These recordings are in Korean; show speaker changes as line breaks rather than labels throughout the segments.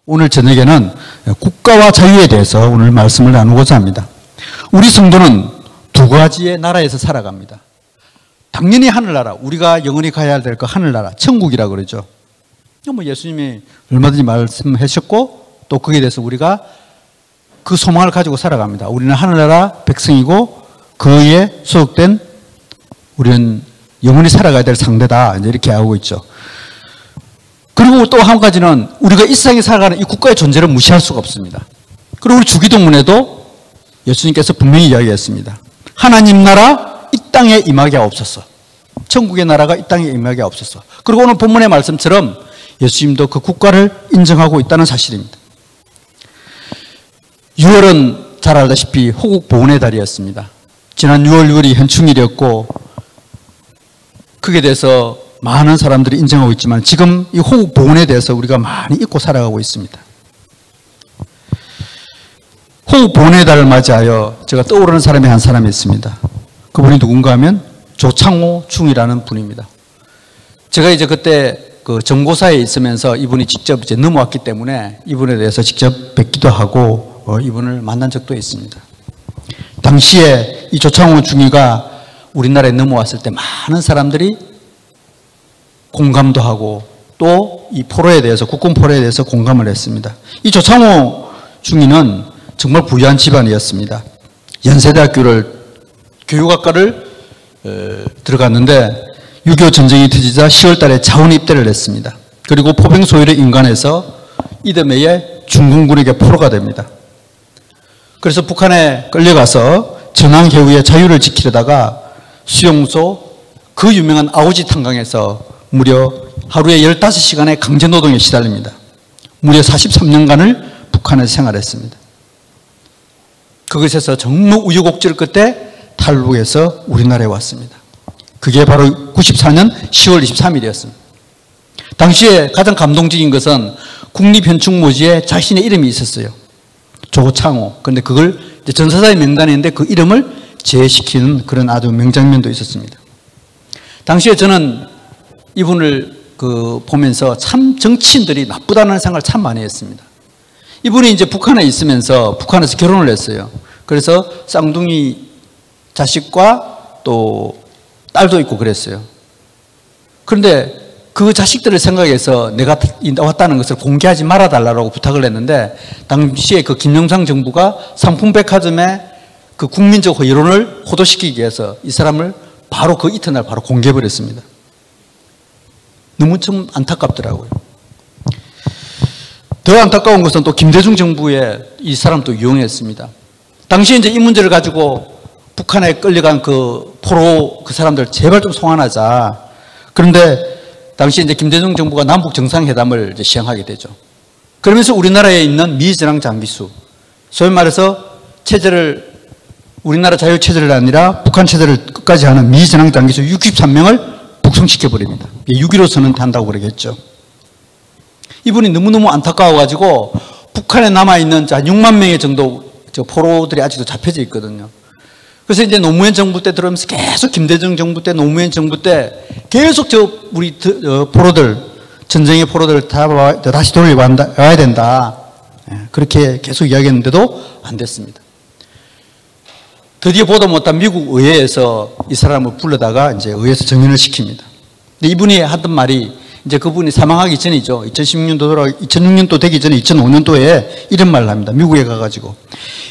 오늘 저녁에는 국가와 자유에 대해서 오늘 말씀을 나누고자 합니다. 우리 성도는 두 가지의 나라에서 살아갑니다. 당연히 하늘나라, 우리가 영원히 가야 될 그 하늘나라, 천국이라고 그러죠. 뭐 예수님이 얼마든지 말씀하셨고 또 거기에 대해서 우리가 그 소망을 가지고 살아갑니다. 우리는 하늘나라 백성이고 그에 소속된 우리는 영원히 살아가야 될 상대다, 이렇게 알고 있죠. 그리고 또 한 가지는 우리가 이 세상에 살아가는 이 국가의 존재를 무시할 수가 없습니다. 그리고 우리 주기도문에도 예수님께서 분명히 이야기했습니다. 하나님 나라 이 땅에 임하게 하옵소서. 천국의 나라가 이 땅에 임하게 하옵소서. 그리고 오늘 본문의 말씀처럼 예수님도 그 국가를 인정하고 있다는 사실입니다. 6월은 잘 알다시피 호국 보훈의 달이었습니다. 지난 6월 6일이 현충일이었고 그게 대해서 많은 사람들이 인정하고 있지만 지금 이 호국 보훈에 대해서 우리가 많이 잊고 살아가고 있습니다. 호국 보훈의 달을 맞이하여 제가 떠오르는 사람이 한 사람이 있습니다. 그분이 누군가 하면 조창호 중이라는 분입니다. 제가 이제 그때 그 정보사에 있으면서 이분이 직접 이제 넘어왔기 때문에 이분에 대해서 직접 뵙기도 하고 이분을 만난 적도 있습니다. 당시에 이 조창호 중이가 우리나라에 넘어왔을 때 많은 사람들이 공감도 하고 또 이 포로에 대해서, 국군 포로에 대해서 공감을 했습니다. 이 조창호 중이는 정말 부유한 집안이었습니다. 연세대학교를 교육학과를 들어갔는데 6.25 전쟁이 터지자 10월 달에 자원 입대를 했습니다. 그리고 포병소위를 인간해서 이듬해에 중공군에게 포로가 됩니다. 그래서 북한에 끌려가서 전황해우의 자유를 지키려다가 수용소 그 유명한 아우지 탄광에서 무려 하루에 15시간의 강제노동에 시달립니다. 무려 43년간을 북한에서 생활했습니다. 그것에서 정말 우여곡절 끝에 탈북해서 우리나라에 왔습니다. 그게 바로 94년 10월 23일이었습니다. 당시에 가장 감동적인 것은 국립현충모지에 자신의 이름이 있었어요. 조창호. 그런데 그걸 전사자의 명단에 있는데 그 이름을 제시키는 그런 아주 명장면도 있었습니다. 당시에 저는 이분을 보면서 참 정치인들이 나쁘다는 생각을 참 많이 했습니다. 이분이 이제 북한에 있으면서 북한에서 결혼을 했어요. 그래서 쌍둥이 자식과 또 딸도 있고 그랬어요. 그런데 그 자식들을 생각해서 내가 왔다는 것을 공개하지 말아달라고 부탁을 했는데 당시에 그 김영삼 정부가 상품백화점에 그 국민적 여론을 호도시키기 위해서 이 사람을 바로 그 이튿날 바로 공개해버렸습니다. 너무 좀 안타깝더라고요. 더 안타까운 것은 또 김대중 정부에 이 사람도 이용했습니다. 당시에 이제 이 문제를 가지고 북한에 끌려간 그 포로 그 사람들 제발 좀 송환하자. 그런데 당시 이제 김대중 정부가 남북 정상회담을 이제 시행하게 되죠. 그러면서 우리나라에 있는 미전황 장비수, 소위 말해서 체제를 우리나라 자유 체제를 아니라 북한 체제를 끝까지 하는 미전황 장비수 63명을 북송시켜 버립니다. 6.15 선언 한다고 그러겠죠. 이분이 너무너무 안타까워가지고 북한에 남아있는 6만 명의 정도 포로들이 아직도 잡혀져 있거든요. 그래서 이제 노무현 정부 때 들어오면서 계속 김대중 정부 때, 노무현 정부 때 계속 우리 포로들, 전쟁의 포로들을 다시 돌려와야 된다. 그렇게 계속 이야기했는데도 안 됐습니다. 드디어 보다 못한 미국 의회에서 이 사람을 불러다가 이제 의회에서 정인을 시킵니다. 근데 이분이 하던 말이 이제 그분이 사망하기 전이죠. 2006년도 되기 전에 2005년도에 이런 말을 합니다. 미국에 가가지고.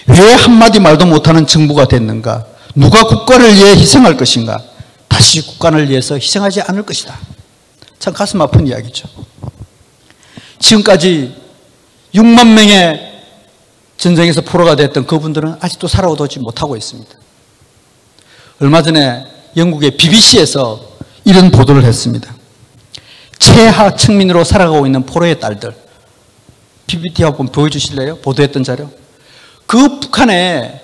왜 한마디 말도 못하는 정부가 됐는가? 누가 국가를 위해 희생할 것인가? 다시 국가를 위해서 희생하지 않을 것이다. 참 가슴 아픈 이야기죠. 지금까지 6만 명의 전쟁에서 포로가 됐던 그분들은 아직도 살아오지 못하고 있습니다. 얼마 전에 영국의 BBC에서 이런 보도를 했습니다. 최하 측민으로 살아가고 있는 포로의 딸들. PPT 한번 보여주실래요? 보도했던 자료. 그 북한에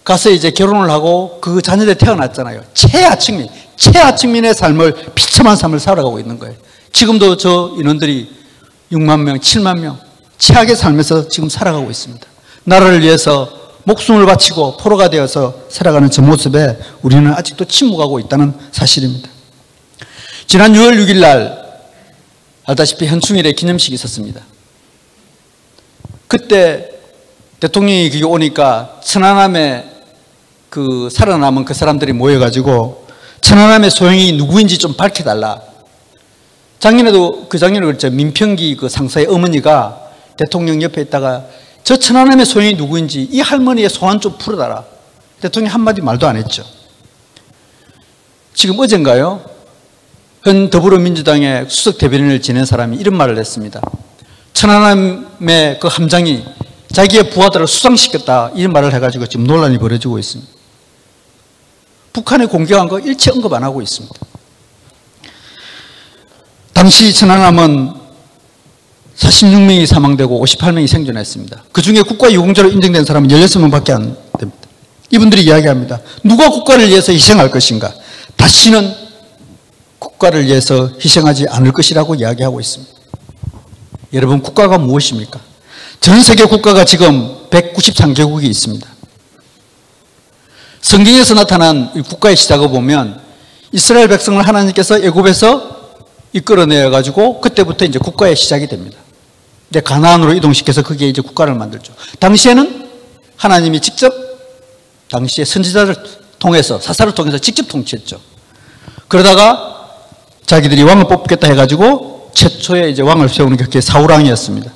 가서 이제 결혼을 하고 그 자녀들이 태어났잖아요. 최하 측민의 삶을, 비참한 삶을 살아가고 있는 거예요. 지금도 저 인원들이 6만 명, 7만 명, 최악의 삶에서 지금 살아가고 있습니다. 나라를 위해서 목숨을 바치고 포로가 되어서 살아가는 저 모습에 우리는 아직도 침묵하고 있다는 사실입니다. 지난 6월 6일 날 알다시피 현충일에 기념식이 있었습니다. 그때 대통령이 그게 오니까 천안함에 그 살아남은 그 사람들이 모여가지고 천안함의 소행이 누구인지 좀 밝혀달라. 작년에도 그랬죠. 민평기 그 상사의 어머니가 대통령 옆에 있다가 저 천안함의 소행이 누구인지 이 할머니의 소환 좀 풀어달라. 대통령이 한마디 말도 안 했죠. 지금 어젠가요? 현 더불어민주당의 수석 대변인을 지낸 사람이 이런 말을 했습니다. 천안함의 그 함장이 자기의 부하들을 수상시켰다 이런 말을 해가지고 지금 논란이 벌어지고 있습니다. 북한이 공격한 거 일체 언급 안 하고 있습니다. 당시 천안함은 46명이 사망되고 58명이 생존했습니다. 그중에 국가유공자로 인정된 사람은 16명밖에 안 됩니다. 이분들이 이야기합니다. 누가 국가를 위해서 희생할 것인가? 다시는 국가를 위해서 희생하지 않을 것이라고 이야기하고 있습니다. 여러분, 국가가 무엇입니까? 전 세계 국가가 지금 193개국이 있습니다. 성경에서 나타난 국가의 시작을 보면 이스라엘 백성을 하나님께서 애굽에서 이끌어내가지고 그때부터 이제 국가의 시작이 됩니다. 근데 가나안으로 이동시켜서 그게 이제 국가를 만들죠. 당시에는 하나님이 직접 당시에 선지자를 통해서 사사를 통해서 직접 통치했죠. 그러다가 자기들이 왕을 뽑겠다 해가지고 최초의 이제 왕을 세우는 게 그게 사울왕이었습니다.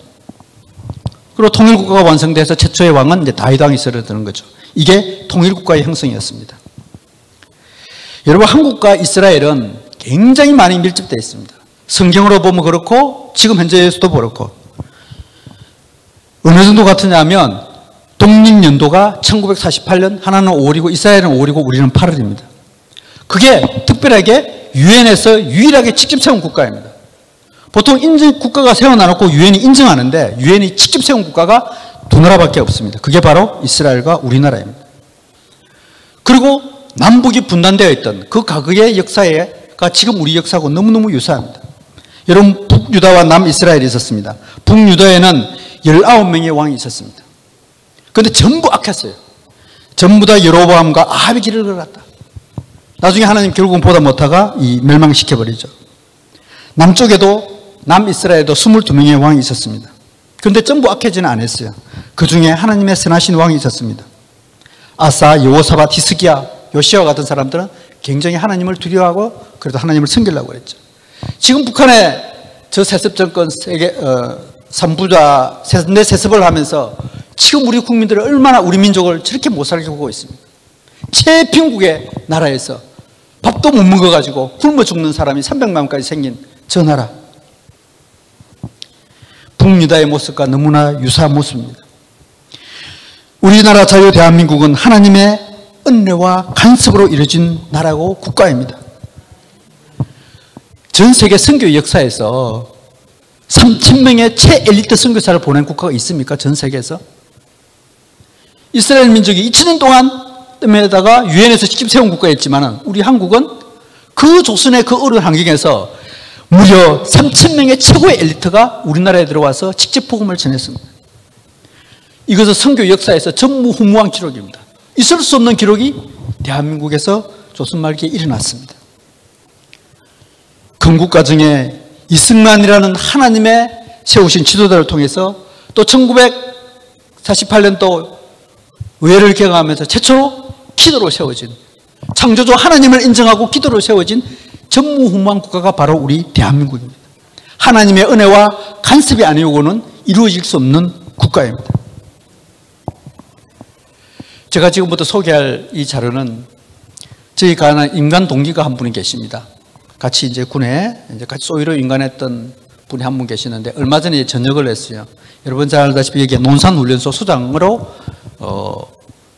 그리고 통일국가가 완성돼서 최초의 왕은 이제 다윗 왕이 서려드는 거죠. 이게 통일국가의 형성이었습니다. 여러분, 한국과 이스라엘은 굉장히 많이 밀집되어 있습니다. 성경으로 보면 그렇고 지금 현재에서도 그렇고 어느 정도 같으냐 하면 독립연도가 1948년 하나는 5월이고 이스라엘은 5월이고 우리는 8월입니다. 그게 특별하게 유엔에서 유일하게 직접 세운 국가입니다. 보통 국가가 세워놔놓고 유엔이 인정하는데 유엔이 직접 세운 국가가 두 나라밖에 없습니다. 그게 바로 이스라엘과 우리나라입니다. 그리고 남북이 분단되어 있던 그 과거의 역사가 지금 우리 역사하고 너무너무 유사합니다. 여러분, 북유다와 남이스라엘이 있었습니다. 북유다에는 19명의 왕이 있었습니다. 그런데 전부 악했어요. 전부 다 여로보암과 아합의 길을 걸었다. 나중에 하나님 결국은 보다 못하가 멸망시켜버리죠. 남쪽에도 남이스라엘에도 22명의 왕이 있었습니다. 그런데 전부 악해지는 않았어요. 그 중에 하나님의 선하신 왕이 있었습니다. 아사, 여호사밧, 히스기야, 요시아와 같은 사람들은 굉장히 하나님을 두려워하고 그래도 하나님을 섬기려고 그랬죠. 지금 북한의 저 세습 정권 삼부자 내 세습을 하면서 지금 우리 국민들이 얼마나 우리 민족을 저렇게 못 살게 보고 있습니다. 최빈국의 나라에서 밥도 못 먹어가지고 굶어 죽는 사람이 300만까지 생긴 저 나라. 북유다의 모습과 너무나 유사한 모습입니다. 우리나라 자유 대한민국은 하나님의 은혜와 간섭으로 이루어진 나라고 국가입니다. 전 세계 선교 역사에서 3,000명의 최엘리트 선교사를 보낸 국가가 있습니까? 전 세계에서? 이스라엘 민족이 2000년 동안에다가 유엔에서 직접 세운 국가였지만 우리 한국은 그 조선의 그 어려운 환경에서 무려 3,000명의 최고의 엘리트가 우리나라에 들어와서 직접 복음을 전했습니다. 이것은 선교 역사에서 전무후무한 기록입니다. 있을 수 없는 기록이 대한민국에서 조선 말기에 일어났습니다. 건국과 중에 이승만이라는 하나님의 세우신 지도자를 통해서 또 1948년도 의회를 개강하면서 최초로 기도로 세워진 창조주 하나님을 인정하고 기도로 세워진 전무후무한 국가가 바로 우리 대한민국입니다. 하나님의 은혜와 간섭이 아니고는 이루어질 수 없는 국가입니다. 제가 지금부터 소개할 이 자료는 저희 가난 인간 동기가 한 분이 계십니다. 같이 이제 군에 같이 소위로 인간했던 분이 한 분 계시는데 얼마 전에 전역을 했어요. 여러분 잘 알다시피 여기 논산훈련소 소장으로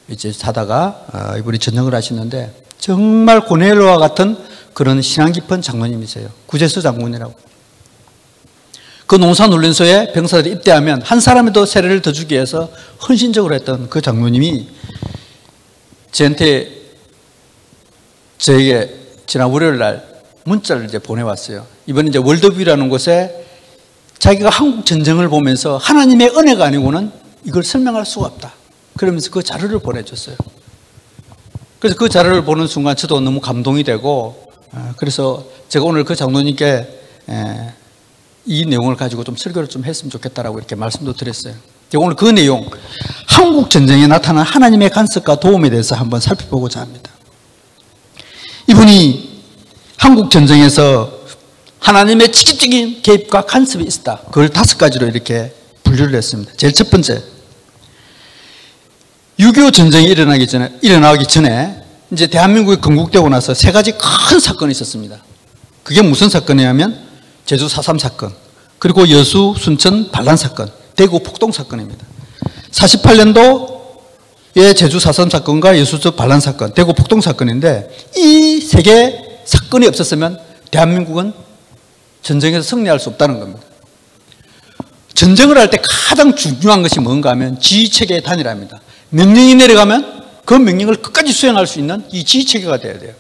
이제 사다가 이분이 전역을 하시는데 정말 고넬로와 같은 그런 신앙 깊은 장로님이세요. 구제수 장군이라고. 그 논산훈련소에 병사들이 입대하면 한 사람에도 세례를 더 주기 위해서 헌신적으로 했던 그 장로님이 저에게 지난 월요일 날 문자를 이제 보내왔어요. 이번에 이제 월드뷰라는 곳에 자기가 한국 전쟁을 보면서 하나님의 은혜가 아니고는 이걸 설명할 수가 없다. 그러면서 그 자료를 보내줬어요. 그래서 그 자료를 보는 순간 저도 너무 감동이 되고 그래서 제가 오늘 그 장로님께 이 내용을 가지고 좀 설교를 좀 했으면 좋겠다라고 이렇게 말씀도 드렸어요. 제가 오늘 그 내용, 한국 전쟁에 나타난 하나님의 간섭과 도움에 대해서 한번 살펴보고자 합니다. 이분이 한국 전쟁에서 하나님의 직접적인 개입과 간섭이 있었다. 그걸 5가지로 이렇게 분류를 했습니다. 제일 첫 번째, 6.25 전쟁이 일어나기 전에 이제 대한민국이 건국되고 나서 3가지 큰 사건이 있었습니다. 그게 무슨 사건이냐면 제주 4.3 사건, 그리고 여수 순천 반란 사건, 대구 폭동 사건입니다. 48년도에 제주 4.3 사건과 여수 반란 사건, 대구 폭동 사건인데 이 3개 사건이 없었으면 대한민국은 전쟁에서 승리할 수 없다는 겁니다. 전쟁을 할 때 가장 중요한 것이 뭔가 하면 지휘체계의 단일화입니다. 명령이 내려가면 그 명령을 끝까지 수행할 수 있는 이 지휘체계가 돼야 돼요.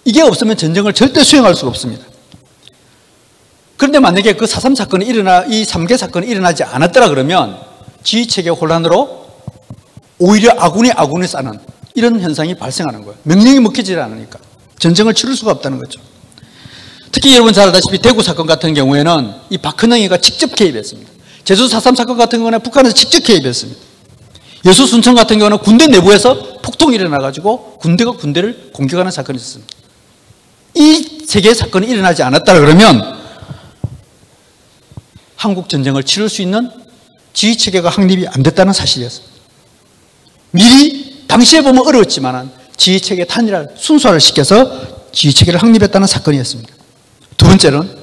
이게 없으면 전쟁을 절대 수행할 수가 없습니다. 그런데 만약에 그 4.3 사건이 이 3개 사건이 일어나지 않았더라 그러면 지휘체계 혼란으로 오히려 아군이 싸는 이런 현상이 발생하는 거예요. 명령이 먹히지 않으니까 전쟁을 치를 수가 없다는 거죠. 특히 여러분 잘 알다시피 대구 사건 같은 경우에는 이 박헌영이가 직접 개입했습니다. 제주 4.3 사건 같은 경우는 북한에서 직접 개입했습니다. 여수 순천 같은 경우는 군대 내부에서 폭동이 일어나가지고 군대가 군대를 공격하는 사건이 있었습니다. 이 3개의 사건이 일어나지 않았다 그러면 한국 전쟁을 치를 수 있는 지휘체계가 확립이 안 됐다는 사실이었습니다. 미리 당시에 보면 어려웠지만 지휘체계 단일화를 순수화를 시켜서 지휘체계를 확립했다는 사건이었습니다. 두 번째는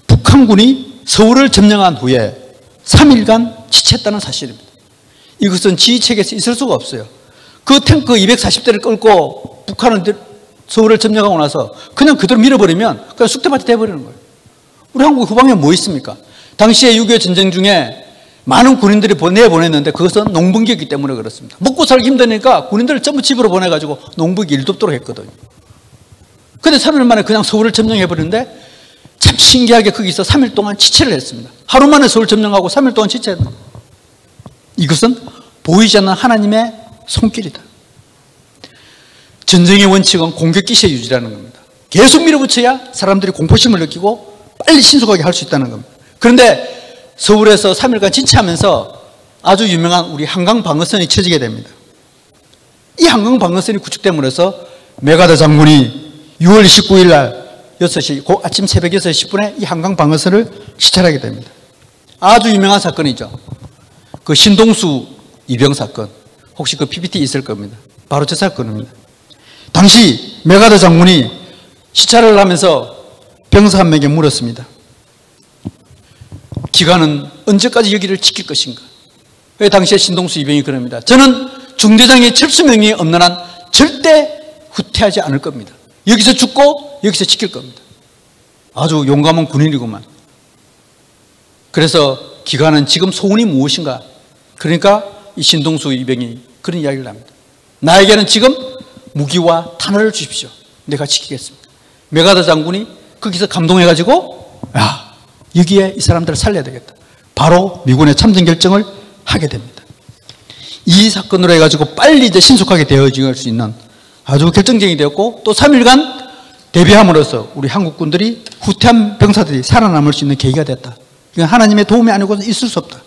북한군이 서울을 점령한 후에 3일간 지체했다는 사실입니다. 이것은 지휘체계에서 있을 수가 없어요. 그 탱크 240대를 끌고 북한은 서울을 점령하고 나서 그냥 그대로 밀어버리면 그냥 쑥대밭이 돼버리는 거예요. 우리 한국 후방에 뭐 있습니까? 당시에 6.25 전쟁 중에 많은 군인들이 내보냈는데 그것은 농번기였기 때문에 그렇습니다. 먹고 살기 힘드니까 군인들을 전부 집으로 보내가지고 농번기 일도 없도록 했거든요. 근데 3일 만에 그냥 서울을 점령해버리는데 참 신기하게 거기서 3일 동안 지체를 했습니다. 하루 만에 서울 점령하고 3일 동안 지체했다. 이것은 보이지 않는 하나님의 손길이다. 전쟁의 원칙은 공격기세 유지라는 겁니다. 계속 밀어붙여야 사람들이 공포심을 느끼고 빨리 신속하게 할 수 있다는 겁니다. 그런데 서울에서 3일간 지체하면서 아주 유명한 우리 한강 방어선이 쳐지게 됩니다. 이 한강 방어선이 구축됨으로 해서 메가더 장군이 6월 19일 날 6시, 아침 새벽 6시 10분에 이 한강 방어선을 시찰하게 됩니다. 아주 유명한 사건이죠. 그 신동수 이병 사건. 혹시 그 PPT 있을 겁니다. 바로 저 사건입니다. 당시 메가더 장군이 시찰을 하면서 병사 한 명에게 물었습니다. 기관은 언제까지 여기를 지킬 것인가? 왜 당시에 신동수 이병이 그럽니다. 저는 중대장의 철수명령이 없는 한 절대 후퇴하지 않을 겁니다. 여기서 죽고 여기서 지킬 겁니다. 아주 용감한 군인이구만. 그래서 기관은 지금 소원이 무엇인가? 그러니까 이 신동수 이병이 그런 이야기를 합니다. 나에게는 지금 무기와 탄화를 주십시오. 내가 지키겠습니다. 메가더 장군이 거기서 감동해가지고 야, 여기에 이 사람들을 살려야 되겠다. 바로 미군의 참전 결정을 하게 됩니다. 이 사건으로 해가지고 빨리 이제 신속하게 되어질 수 있는 아주 결정적이 되었고 또 3일간 대비함으로써 우리 한국군들이 후퇴한 병사들이 살아남을 수 있는 계기가 됐다. 이건 하나님의 도움이 아니고는 있을 수 없다.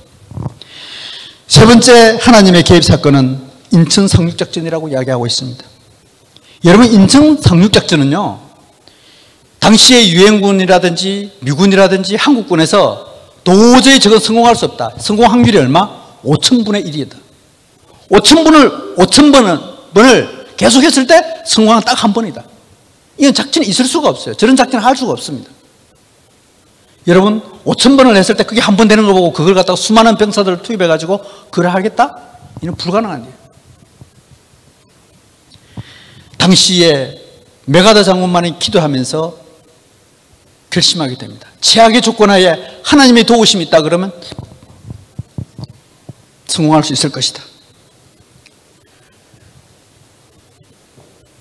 세 번째 하나님의 개입 사건은 인천 상륙작전이라고 이야기하고 있습니다. 여러분 인천 상륙작전은요 당시에 유엔군이라든지 미군이라든지 한국군에서 도저히 저건 성공할 수 없다. 성공 확률이 얼마? 5,000분의 1이다. 5,000번을 계속했을 때 성공은 딱 한 번이다. 이건 작전이 있을 수가 없어요. 저런 작전을 할 수가 없습니다. 여러분 5,000번을 했을 때 그게 한 번 되는 거 보고 그걸 갖다가 수많은 병사들을 투입해가지고 그걸 하겠다? 이건 불가능한 일이에요. 당시에 메가더 장군만이 기도하면서 결심하게 됩니다. 최악의 조건하에 하나님의 도우심이 있다 그러면 성공할 수 있을 것이다.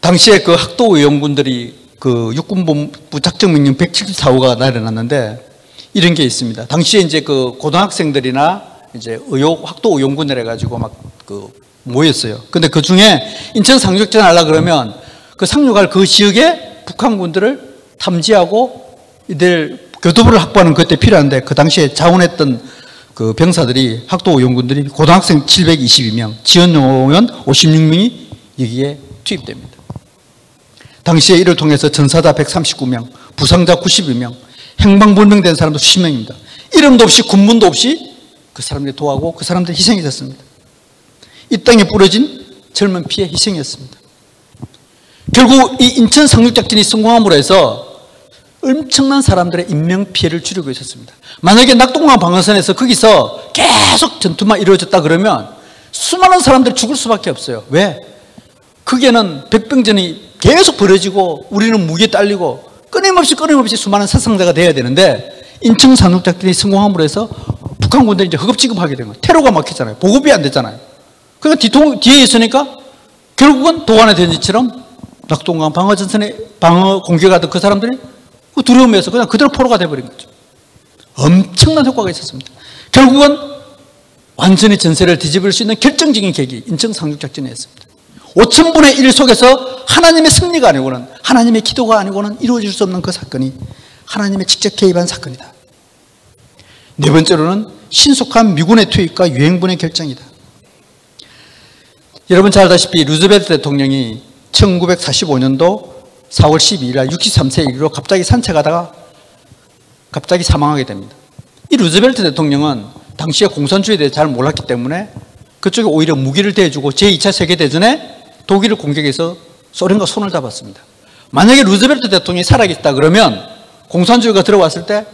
당시에 그 학도의원군들이 그 육군본부 작전명령 174호가 날아났는데 이런 게 있습니다. 당시에 이제 그 고등학생들이나 이제 학도의원군을 해가지고 막 그 모였어요. 근데 그 중에 인천 상륙전 하려 그러면 그 상륙할 그 지역에 북한군들을 탐지하고 이들 교두부를 확보하는 그때 필요한데 그 당시에 자원했던 그 병사들이, 학도오용군들이 고등학생 722명, 지원요원 56명이 여기에 투입됩니다. 당시에 이를 통해서 전사자 139명, 부상자 92명, 행방불명된 사람도 수십 명입니다. 이름도 없이 군문도 없이 그 사람들이 도하고 그 사람들이 희생이 됐습니다. 이 땅에 뿌려진 젊은 피의 희생이었습니다. 결국 이 인천 상륙작전이 성공함으로 해서 엄청난 사람들의 인명피해를 줄이고 있었습니다. 만약에 낙동강 방어선에서 거기서 계속 전투만 이루어졌다 그러면 수많은 사람들이 죽을 수밖에 없어요. 왜? 거기에는 백병전이 계속 벌어지고 우리는 무기에 딸리고 끊임없이 수많은 사상자가 돼야 되는데, 인천 상륙작전이 성공함으로 해서 북한 군대는 이제 허겁지겁하게 된 거예요. 테러가 막혔잖아요. 보급이 안 됐잖아요. 그러니까 뒤에 있으니까 결국은 도관의 대전처럼 낙동강 방어전선에 방어 공격하던 그 사람들이 그 두려움에서 그냥 그대로 포로가 돼버린 거죠. 엄청난 효과가 있었습니다. 결국은 완전히 전세를 뒤집을 수 있는 결정적인 계기, 인천 상륙작전이었습니다. 5,000분의 1 속에서 하나님의 승리가 아니고는, 하나님의 기도가 아니고는 이루어질 수 없는 그 사건이 하나님의 직접 개입한 사건이다. 네 번째로는 신속한 미군의 투입과 유행군의 결정이다. 여러분 잘 알다시피 루즈벨트 대통령이 1945년도 4월 12일 날 63세 이후로 갑자기 산책하다가 갑자기 사망하게 됩니다. 이 루즈벨트 대통령은 당시에 공산주의에 대해 잘 몰랐기 때문에 그쪽에 오히려 무기를 대주고 제2차 세계대전에 독일을 공격해서 소련과 손을 잡았습니다. 만약에 루즈벨트 대통령이 살아있다 그러면 공산주의가 들어왔을 때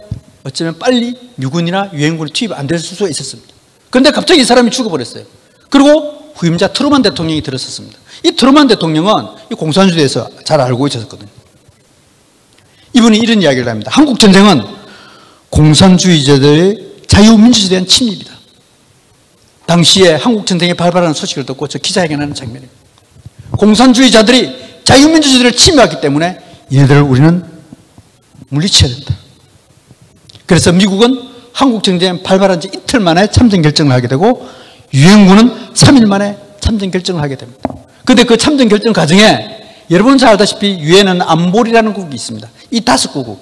어쩌면 빨리 미군이나 유엔군이 투입 안 될 수도 있었습니다. 그런데 갑자기 이 사람이 죽어버렸어요. 그리고 후임자 트루만 대통령이 들었었습니다. 이 트루만 대통령은 이 공산주의에서 잘 알고 있었거든요. 이분이 이런 이야기를 합니다. 한국 전쟁은 공산주의자들의 자유민주주의에 대한 침입이다. 당시에 한국 전쟁이 발발하는 소식을 듣고 저 기자회견하는 장면입니다. 공산주의자들이 자유민주주의를 침입했기 때문에 얘네들을 우리는 물리쳐야 된다. 그래서 미국은 한국 전쟁이 발발한 지 이틀 만에 참전 결정을 하게 되고 유엔군은 3일 만에 참전 결정을 하게 됩니다. 그런데 그 참전 결정 과정에 여러분 잘 알다시피 유엔은 안보리라는 국이 있습니다. 이 5개국,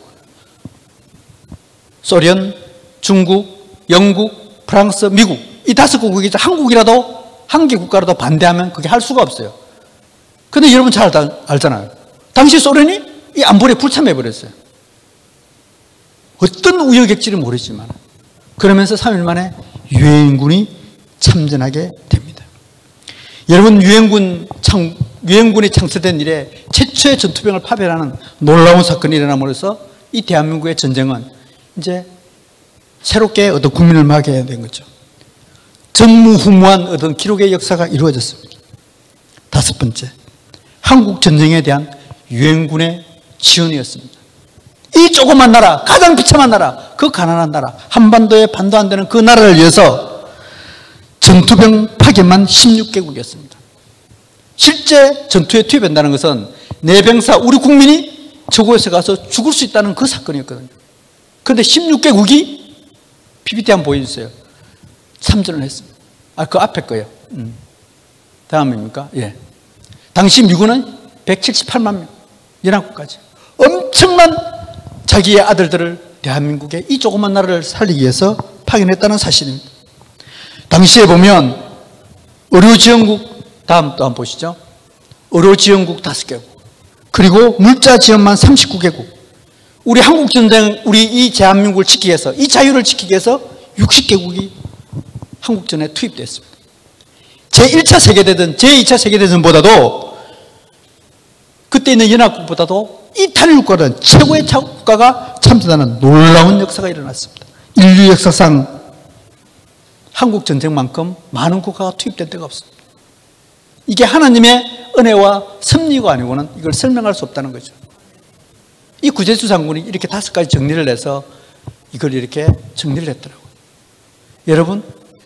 소련, 중국, 영국, 프랑스, 미국, 이 5개국이 한국이라도 한 개 국가라도 반대하면 그게 할 수가 없어요. 그런데 여러분 잘 알잖아요. 당시 소련이 이 안보리에 불참해버렸어요. 어떤 우여곡절이 모르지만 그러면서 3일 만에 유엔군이 참전하게 됩니다. 여러분 유엔군이 창설된 이래 최초의 전투병을 파견하는 놀라운 사건이 일어남으로써 이 대한민국의 전쟁은 이제 새롭게 어떤 국민을 맞게 된 거죠. 전무후무한 어떤 기록의 역사가 이루어졌습니다. 5번째, 한국 전쟁에 대한 유엔군의 지원이었습니다. 이 조그만 나라, 가장 비참한 나라, 그 가난한 나라, 한반도에 반도 안 되는 그 나라를 위해서 전투병 파견만 16개국이었습니다. 실제 전투에 투입한다는 것은 내 병사, 우리 국민이 저곳에 가서 죽을 수 있다는 그 사건이었거든요. 그런데 16개국이 PPT 한번 보여주세요. 참전을 했습니다. 그 앞에 거예요. 다음입니까? 예. 당시 미군은 178만 명, 연합국까지. 엄청난 자기의 아들들을 대한민국의 이 조그만 나라를 살리기 위해서 파견했다는 사실입니다. 당시에 보면 의료지원국, 다음 또 한번 보시죠. 의료지원국 5개국, 그리고 물자지원만 39개국, 우리 한국전쟁, 우리 이 대한민국을 지키기 위해서, 이 자유를 지키기 위해서 60개국이 한국전에 투입됐습니다. 제1차 세계대전, 제2차 세계대전보다도 그때 있는 연합국보다도 이 탄일국가는 최고의 국가가 참전하는 놀라운 역사가 일어났습니다. 인류 역사상 한국전쟁만큼 많은 국가가 투입된 데가 없습니다. 이게 하나님의 은혜와 섭리가 아니고는 이걸 설명할 수 없다는 거죠. 이 구제수 장군이 이렇게 5가지 정리를 해서 이걸 이렇게 정리를 했더라고요. 여러분,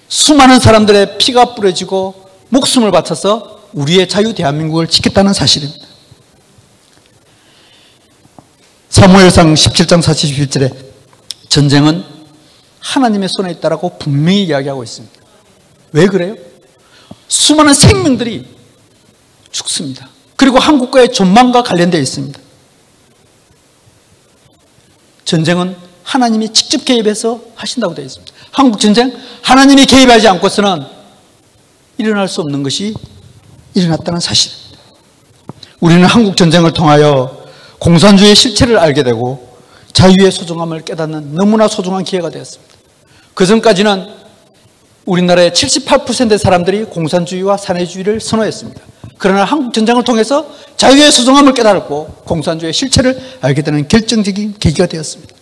수많은 사람들의 피가 뿌려지고 목숨을 바쳐서 우리의 자유 대한민국을 지켰다는 사실입니다. 사무엘상 17장 41절에 전쟁은 하나님의 손에 있다라고 분명히 이야기하고 있습니다. 왜 그래요? 수많은 생명들이 죽습니다. 그리고 한국과의 전망과 관련되어 있습니다. 전쟁은 하나님이 직접 개입해서 하신다고 되어 있습니다. 한국전쟁, 하나님이 개입하지 않고서는 일어날 수 없는 것이 일어났다는 사실입니다. 우리는 한국전쟁을 통하여 공산주의의 실체를 알게 되고 자유의 소중함을 깨닫는 너무나 소중한 기회가 되었습니다. 그 전까지는 우리나라의 78%의 사람들이 공산주의와 사내주의를 선호했습니다. 그러나 한국전쟁을 통해서 자유의 소중함을 깨달았고 공산주의의 실체를 알게 되는 결정적인 계기가 되었습니다.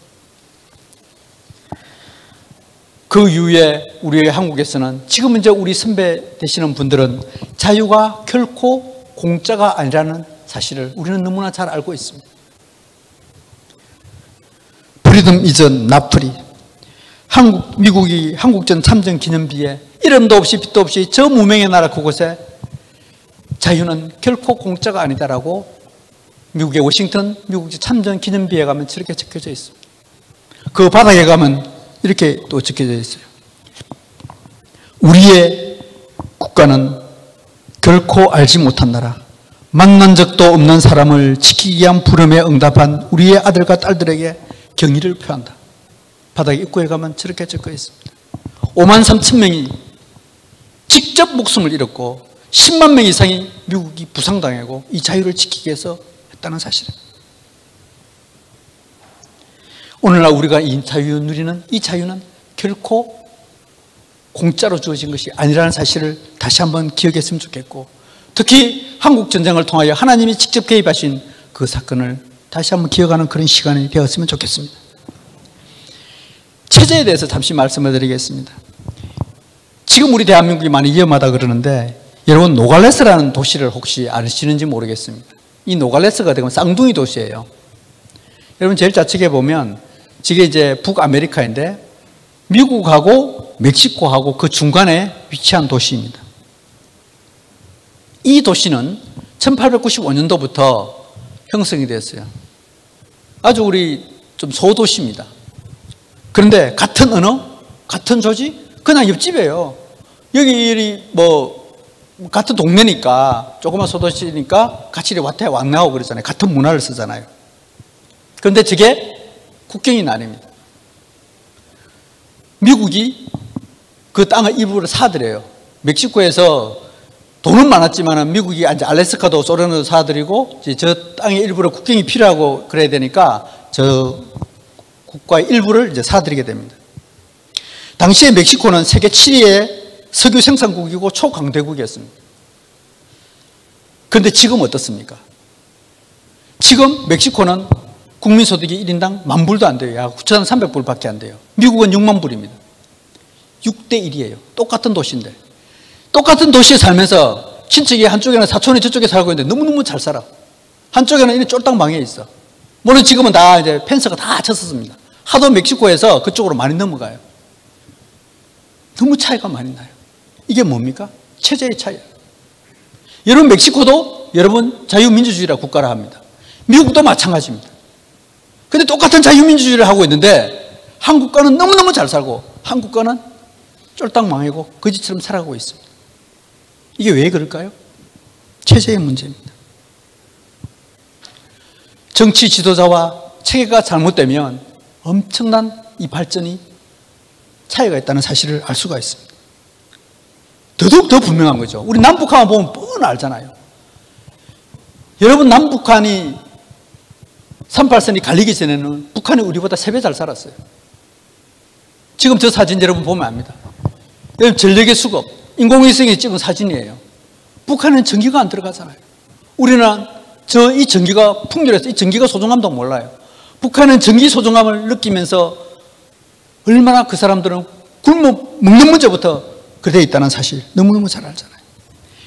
그 이후에 우리 한국에서는 지금 이제 우리 선배 되시는 분들은 자유가 결코 공짜가 아니라는 사실을 우리는 너무나 잘 알고 있습니다. 프리덤 이전 나프리, 미국이 한국전 참전 기념비에 이름도 없이 빛도 없이 저 무명의 나라 그곳에 자유는 결코 공짜가 아니다라고 미국의 워싱턴 미국지 참전 기념비에 가면 저렇게 적혀져 있습니다. 그 바닥에 가면 이렇게 또 적혀져 있어요. 우리의 국가는 결코 알지 못한 나라, 만난 적도 없는 사람을 지키기 위한 부름에 응답한 우리의 아들과 딸들에게 경의를 표한다. 바닥 입구에 가면 저렇게 적혀 있습니다. 5만 3천 명이 직접 목숨을 잃었고 10만 명 이상이 미국이 부상당하고 이 자유를 지키기 위해서 했다는 사실입니다. 오늘날 우리가 이 자유 누리는 이 자유는 결코 공짜로 주어진 것이 아니라는 사실을 다시 한번 기억했으면 좋겠고, 특히 한국전쟁을 통하여 하나님이 직접 개입하신 그 사건을 다시 한번 기억하는 그런 시간이 되었으면 좋겠습니다. 체제에 대해서 잠시 말씀을 드리겠습니다. 지금 우리 대한민국이 많이 위험하다 그러는데 여러분 노갈레스라는 도시를 혹시 아시는지 모르겠습니다. 이 노갈레스가 되면 쌍둥이 도시예요. 여러분 제일 좌측에 보면 저게 이제 북아메리카인데 미국하고 멕시코하고 그 중간에 위치한 도시입니다. 이 도시는 1895년도부터 형성이 됐어요. 아주 우리 좀 소도시입니다. 그런데 같은 언어, 같은 조직, 그냥 옆집이에요. 여기 뭐 같은 동네니까 조그만 소도시니까 같이 왔나고 그러잖아요. 같은 문화를 쓰잖아요. 그런데 저게 국경이 나뉩니다. 미국이 그 땅의 일부를 사들여요. 멕시코에서 돈은 많았지만 미국이 이제 알래스카도 소련으로 사들이고 저 땅의 일부를 국경이 필요하고 그래야 되니까 저 국가의 일부를 이제 사들이게 됩니다. 당시에 멕시코는 세계 7위의 석유 생산국이고 초강대국이었습니다. 그런데 지금 어떻습니까? 지금 멕시코는 국민소득이 1인당 10,000불도 안 돼요. 약 9,300불밖에 안 돼요. 미국은 6만 불입니다. 6대 1이에요. 똑같은 도시인데. 똑같은 도시에 살면서 친척이 한쪽에는 사촌이 저쪽에 살고 있는데 너무너무 잘 살아. 한쪽에는 이렇게 쫄딱 망해 있어. 물론 지금은 다 이제 펜스가 다 쳤었습니다. 하도 멕시코에서 그쪽으로 많이 넘어가요. 너무 차이가 많이 나요. 이게 뭡니까? 체제의 차이예요. 여러분 멕시코도 여러분 자유민주주의라 국가라 합니다. 미국도 마찬가지입니다. 근데 똑같은 자유민주주의를 하고 있는데 한국과는 너무너무 잘 살고 한국과는 쫄딱 망하고 거지처럼 살아가고 있습니다. 이게 왜 그럴까요? 체제의 문제입니다. 정치 지도자와 체계가 잘못되면 엄청난 이 발전이 차이가 있다는 사실을 알 수가 있습니다. 더더욱 더 분명한 거죠. 우리 남북한만 보면 뻔히 알잖아요. 여러분 남북한이 38선이 갈리기 전에는 북한이 우리보다 3배 잘 살았어요. 지금 저 사진 여러분 보면 압니다. 여러분 전력의 수급, 인공위성이 찍은 사진이에요. 북한은 전기가 안 들어가잖아요. 우리는 이 전기가 풍요해서 이 전기가 소중함도 몰라요. 북한은 전기 소중함을 느끼면서 얼마나 그 사람들은 굶어 먹는 문제부터 그래 있다는 사실 너무너무 잘 알잖아요.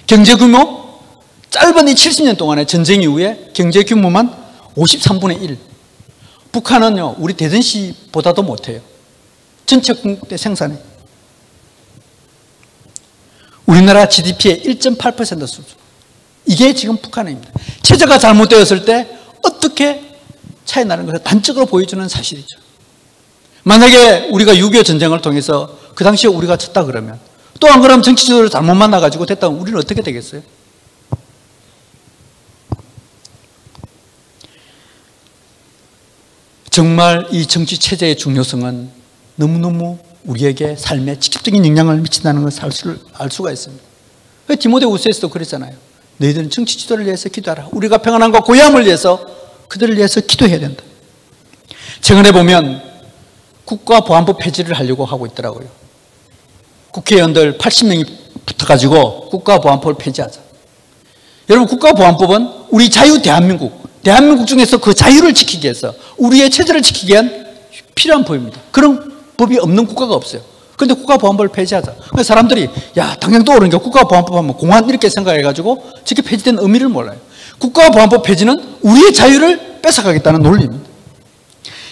경제 규모 짧은 이 70년 동안의 전쟁 이후에 경제 규모만 53분의 1. 북한은요 우리 대전시보다도 못해요. 전체 국내 생산이. 우리나라 GDP의 1.8% 수준. 이게 지금 북한입니다. 체제가 잘못되었을 때 어떻게 차이 나는 것을 단적으로 보여주는 사실이죠. 만약에 우리가 6.25 전쟁을 통해서 그 당시에 우리가 쳤다 그러면 또 안 그러면 정치 지도를 잘못 만나가지고 됐다면 우리는 어떻게 되겠어요? 정말 이 정치 체제의 중요성은 너무너무 우리에게 삶에 직접적인 영향을 미친다는 것을 알 수가 있습니다. 디모데후서에서도 그랬잖아요. 너희들은 정치 지도를 위해서 기도하라. 우리가 평안함과 고요함을 위해서 그들을 위해서 기도해야 된다. 최근에 보면 국가보안법 폐지를 하려고 하고 있더라고요. 국회의원들 80명이 붙어가지고 국가보안법을 폐지하자. 여러분, 국가보안법은 우리 자유 대한민국 중에서 그 자유를 지키기 위해서, 우리의 체제를 지키기 위한 필요한 법입니다. 그런 법이 없는 국가가 없어요. 그런데 국가보안법을 폐지하자. 그래서 사람들이 야, 당장 떠오르는 게 국가보안법 하면 공안 이렇게 생각해가지고 저게 폐지된 의미를 몰라요. 국가보안법 폐지는 우리의 자유를 뺏어가겠다는 논리입니다.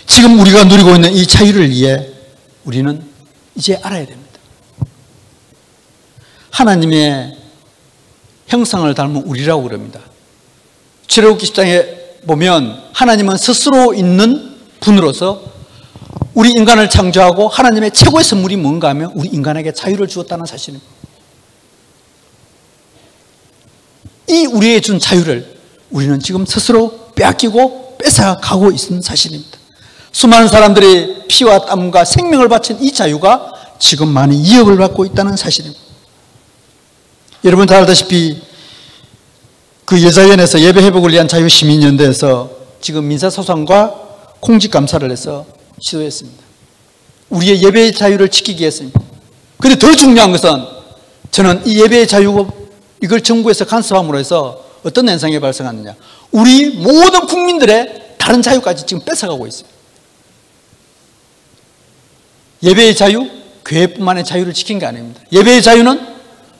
지금 우리가 누리고 있는 이 자유를 위해 우리는 이제 알아야 됩니다. 하나님의 형상을 닮은 우리라고 그럽니다. 출애굽기 10장에 보면 하나님은 스스로 있는 분으로서 우리 인간을 창조하고 하나님의 최고의 선물이 뭔가 하면 우리 인간에게 자유를 주었다는 사실입니다. 이 우리에게 준 자유를 우리는 지금 스스로 빼앗기고 뺏어가고 있는 사실입니다. 수많은 사람들이 피와 땀과 생명을 바친 이 자유가 지금 많이 위협을 받고 있다는 사실입니다. 여러분 잘 알다시피 그 여자위원회에서 예배 회복을 위한 자유시민연대에서 지금 민사소송과 공직감사를 해서 시도했습니다. 우리의 예배의 자유를 지키기 위해서입니다. 그런데 더 중요한 것은 저는 이 예배의 자유, 이걸 정부에서 간섭함으로 해서 어떤 현상이 발생하느냐, 우리 모든 국민들의 다른 자유까지 지금 뺏어가고 있어요. 예배의 자유, 교회뿐만의 자유를 지킨 게 아닙니다. 예배의 자유는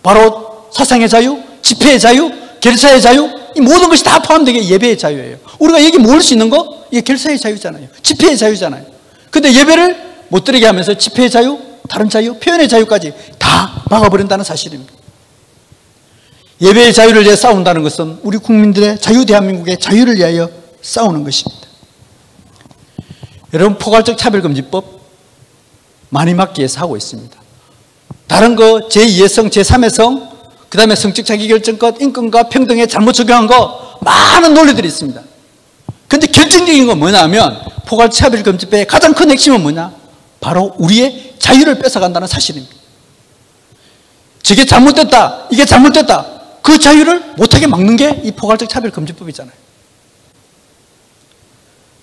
바로 사상의 자유, 집회의 자유, 결사의 자유, 이 모든 것이 다 포함되게 예배의 자유예요. 우리가 여기 모을 수 있는 거, 이게 결사의 자유잖아요. 집회의 자유잖아요. 근데 예배를 못 드리게 하면서 집회의 자유, 다른 자유, 표현의 자유까지 다 막아버린다는 사실입니다. 예배의 자유를 위해 싸운다는 것은 우리 국민들의 자유, 대한민국의 자유를 위하여 싸우는 것입니다. 여러분, 포괄적 차별금지법 많이 막기 위해서 하고 있습니다. 다른 거 제2의 성, 제3의 성, 그 다음에 성적 자기결정권, 인권과 평등에 잘못 적용한 거 많은 논리들이 있습니다. 그런데 결정적인 건 뭐냐 하면 포괄적 차별금지법의 가장 큰 핵심은 뭐냐? 바로 우리의 자유를 뺏어간다는 사실입니다. 저게 잘못됐다, 이게 잘못됐다, 그 자유를 못하게 막는 게 이 포괄적 차별금지법이잖아요.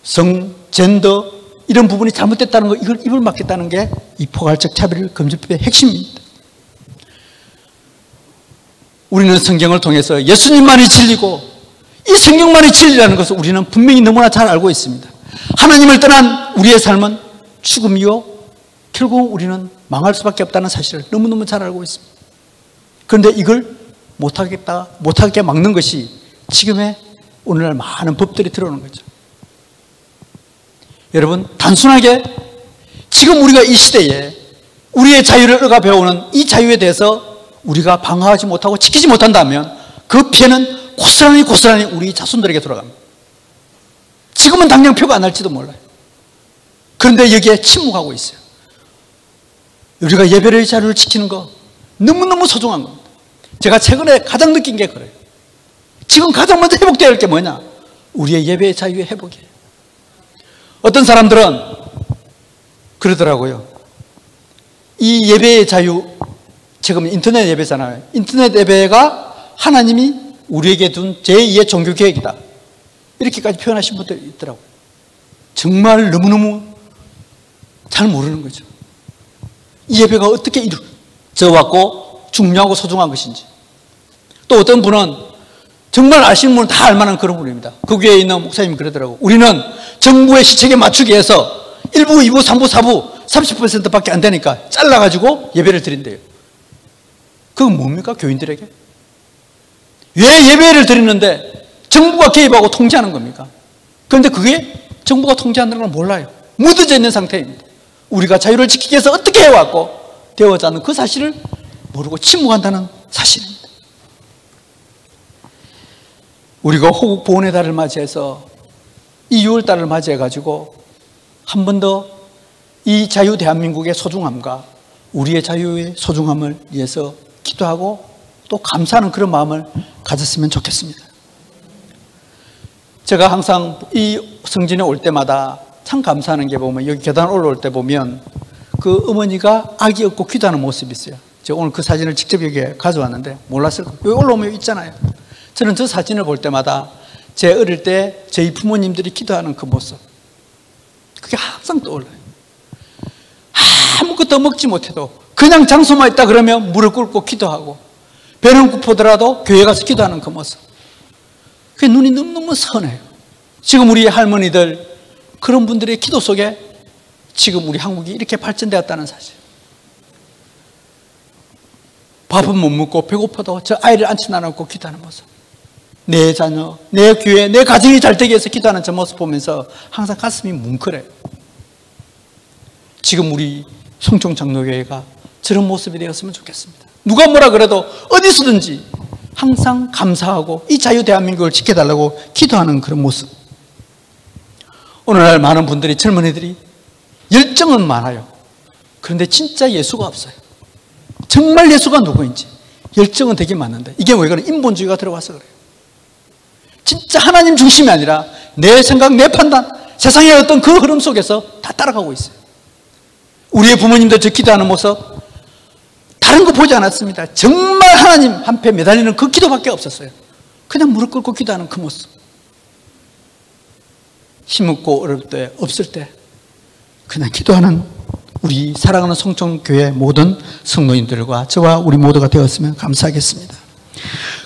성, 젠더 이런 부분이 잘못됐다는 거, 이걸 입을 막겠다는 게 이 포괄적 차별금지법의 핵심입니다. 우리는 성경을 통해서 예수님만이 진리고 이 성경만이 진리라는 것을 우리는 분명히 너무나 잘 알고 있습니다. 하나님을 떠난 우리의 삶은 죽음이요, 결국 우리는 망할 수밖에 없다는 사실을 너무너무 잘 알고 있습니다. 그런데 이걸 못하게 막는 것이 지금의 오늘날 많은 법들이 들어오는 거죠. 여러분, 단순하게 지금 우리가 이 시대에 우리의 자유를 억압해오는 이 자유에 대해서 우리가 방어하지 못하고 지키지 못한다면 그 피해는 고스란히 우리 자손들에게 돌아갑니다. 지금은 당장 표가 안 날지도 몰라요. 그런데 여기에 침묵하고 있어요. 우리가 예배의 자유를 지키는 거 너무너무 소중한 겁니다. 제가 최근에 가장 느낀 게 그래요. 지금 가장 먼저 회복되어야 할 게 뭐냐? 우리의 예배의 자유의 회복이에요. 어떤 사람들은 그러더라고요. 이 예배의 자유, 지금 인터넷 예배잖아요. 인터넷 예배가 하나님이 우리에게 둔 제2의 종교 계획이다, 이렇게까지 표현하신 분들이 있더라고요. 정말 너무너무 잘 모르는 거죠. 이 예배가 어떻게 이루어져 왔고 중요하고 소중한 것인지. 또 어떤 분은 정말 아시는 분은 다 알만한 그런 분입니다. 그 교회에 있는 목사님이 그러더라고요. 우리는 정부의 시책에 맞추기 위해서 1부, 2부, 3부, 4부 30%밖에 안 되니까 잘라가지고 예배를 드린대요. 그건 뭡니까? 교인들에게? 왜 예배를 드리는데 정부가 개입하고 통제하는 겁니까? 그런데 그게 정부가 통제한다는 걸 몰라요. 묻어져 있는 상태입니다. 우리가 자유를 지키기 위해서 어떻게 해왔고 되어지 않은 그 사실을 모르고 침묵한다는 사실입니다. 우리가 호국 보훈의 달을 맞이해서 이 6월달을 맞이해가지고 한 번 더 이 자유 대한민국의 소중함과 우리의 자유의 소중함을 위해서 기도하고 또 감사하는 그런 마음을 가졌으면 좋겠습니다. 제가 항상 이 성진에 올 때마다 참 감사하는 게 보면 여기 계단 올라올 때 보면 그 어머니가 아기 업고 기도하는 모습이 있어요. 제가 오늘 그 사진을 직접 여기에 가져왔는데 몰랐을 거예요. 여기 올라오면 여기 있잖아요. 저는 저 사진을 볼 때마다 제 어릴 때 저희 부모님들이 기도하는 그 모습, 그게 항상 떠올라요. 아무것도 먹지 못해도 그냥 장소만 있다 그러면 무릎 꿇고 기도하고, 배는 고프더라도 교회 가서 기도하는 그 모습, 그게 눈이 너무너무 선해요. 지금 우리 할머니들, 그런 분들의 기도 속에 지금 우리 한국이 이렇게 발전되었다는 사실. 밥은 못 먹고 배고파도 저 아이를 앉혀놔놓고 기도하는 모습, 내 자녀, 내 교회, 내 가정이 잘 되기 위해서 기도하는 저 모습 보면서 항상 가슴이 뭉클해요. 지금 우리 성총장로교회가 저런 모습이 되었으면 좋겠습니다. 누가 뭐라 그래도 어디서든지 항상 감사하고 이 자유 대한민국을 지켜달라고 기도하는 그런 모습. 오늘날 많은 분들이, 젊은이들이 열정은 많아요. 그런데 진짜 예수가 없어요. 정말 예수가 누구인지. 열정은 되게 많은데 이게 왜 그래? 인본주의가 들어와서 그래요. 진짜 하나님 중심이 아니라 내 생각, 내 판단, 세상의 어떤 그 흐름 속에서 다 따라가고 있어요. 우리의 부모님들 저 기도하는 모습 다른 거 보지 않았습니다. 정말 하나님 한패 매달리는 그 기도밖에 없었어요. 그냥 무릎 꿇고 기도하는 그 모습. 힘없고 어려울 때, 없을 때 그냥 기도하는 우리 사랑하는 성총교회 모든 성도님들과 저와 우리 모두가 되었으면 감사하겠습니다.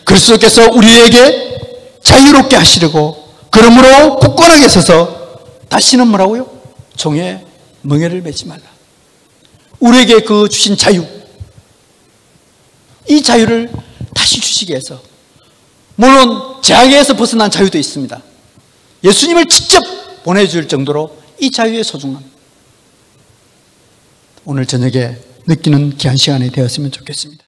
그리스도께서 우리에게 자유롭게 하시려고, 그러므로 굳건하게 서서 다시는 뭐라고요? 종의 멍에를 매지 말라. 우리에게 그 주신 자유, 이 자유를 다시 주시기 위해서, 물론 제약에서 벗어난 자유도 있습니다. 예수님을 직접 보내줄 정도로 이 자유의 소중함, 오늘 저녁에 느끼는 귀한 시간이 되었으면 좋겠습니다.